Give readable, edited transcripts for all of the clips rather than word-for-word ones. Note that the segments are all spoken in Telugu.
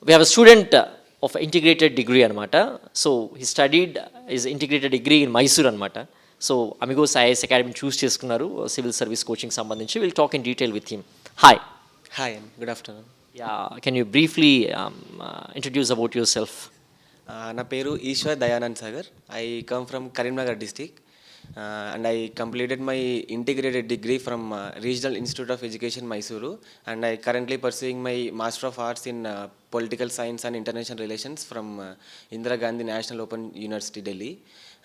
We have a student of integrated degree anamata. So he studied his integrated degree in Mysore anamata. So Amigos IAS Academy choose చేసుకున్నారు సివిల్ సర్వీస్ కోచింగ్ సంబంధించి. We'll talk in detail with him. Hi. Hi, good afternoon. Yeah, can you briefly introduce about yourself? నా పేరు Eshwar Dayanand Sagar. I come from Karimnagar district and I completed my integrated degree from Regional Institute of Education, Mysuru, and I currently pursuing my Master of Arts in Political Science and International Relations from Indira Gandhi National Open University, Delhi.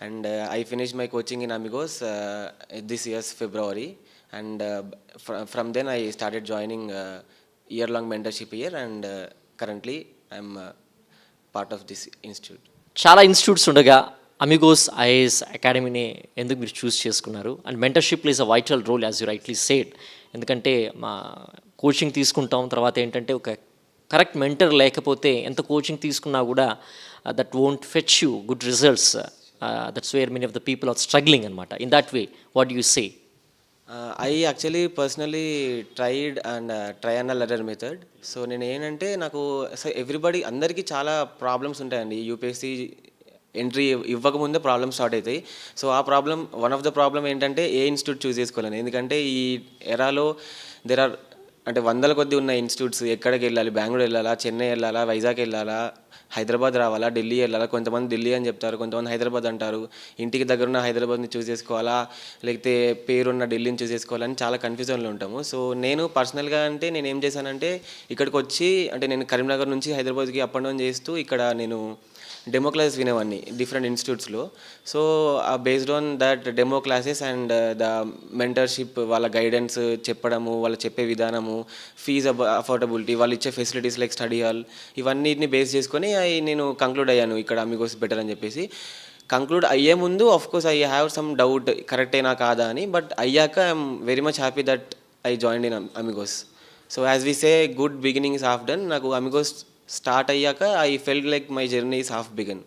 And I finished my coaching in Amigos this year's February, and from then I started joining year-long mentorship here, and currently I'm part of this institute. చాలా ఇన్స్టిట్యూట్స్ ఉండగా అమిగోస్ ఐఏఎస్ అకాడమీని ఎందుకు మీరు చూస్ చేసుకున్నారు? And mentorship plays a vital role as you rightly said. ఎందుకంటే మా కోచింగ్ తీసుకుంటాం, తర్వాత ఏంటంటే ఒక కరెక్ట్ మెంటర్ లేకపోతే ఎంత కోచింగ్ తీసుకున్నా కూడా that won't fetch you good results. That's where many of the people are struggling అనమాట. In that way what you say? I actually personally tried and try and learner method. So నేను ఏంటంటే నాకు ఎవ్రీబడి అందరికీ చాలా ప్రాబ్లమ్స్ ఉంటాయండి. యూపీఎస్సీ ఎంట్రీ ఇవ్వకముందే ప్రాబ్లమ్ స్టార్ట్ అవుతాయి. సో ఆ problem, one of the problem ఏంటంటే ఏ ఇన్స్టిట్యూట్ చూస్ చేసుకోవాలని. ఎందుకంటే ఈ ఎరాలో దెర్ ఆర్ అంటే వందల కొద్ది ఉన్న ఇన్స్టిట్యూట్స్. ఎక్కడికి వెళ్ళాలి? బెంగళూరు వెళ్ళాలా, చెన్నై వెళ్ళాలా, వైజాగ్ వెళ్ళాలా, హైదరాబాద్ రావాలా, ఢిల్లీ వెళ్ళాలా? కొంతమంది ఢిల్లీ అని చెప్తారు, కొంతమంది హైదరాబాద్ అంటారు. ఇంటికి దగ్గరున్న హైదరాబాద్ని చూస్ చేసుకోవాలా, లేకపోతే పేరున్న ఢిల్లీని చూస్ చేసుకోవాలని చాలా కన్ఫ్యూజన్లో ఉంటాము. సో నేను పర్సనల్గా అంటే నేను ఏం చేశానంటే ఇక్కడికి వచ్చి, అంటే నేను కరీంనగర్ నుంచి హైదరాబాద్కి అప్ అండ్ డౌన్ చేస్తూ ఇక్కడ నేను డెమో క్లాసెస్ వినేవాడిని డిఫరెంట్ ఇన్స్టిట్యూట్స్లో. So based on that demo classes and the mentorship, వాళ్ళ గైడెన్స్ చెప్పడము, వాళ్ళు చెప్పే విధానము, ఫీజ్ అఫోర్డబిలిటీ, వాళ్ళు ఇచ్చే ఫెసిలిటీస్ లైక్ స్టడీ హాల్, ఇవన్నిటిని బేస్ చేసుకొని నేను కంక్లూడ్ అయ్యాను ఇక్కడ అమిగోస్ బెటర్ అని చెప్పేసి. కంక్లూడ్ అయ్యే ముందు of course I have some doubt కరెక్టేనా కాదా అని, బట్ అయ్యాక I'm very much happy that I joined in Amigos. So as we say good beginning is half done. నాకు అమిగోస్ స్టార్ట్ అయ్యాక I felt like my journey is half began.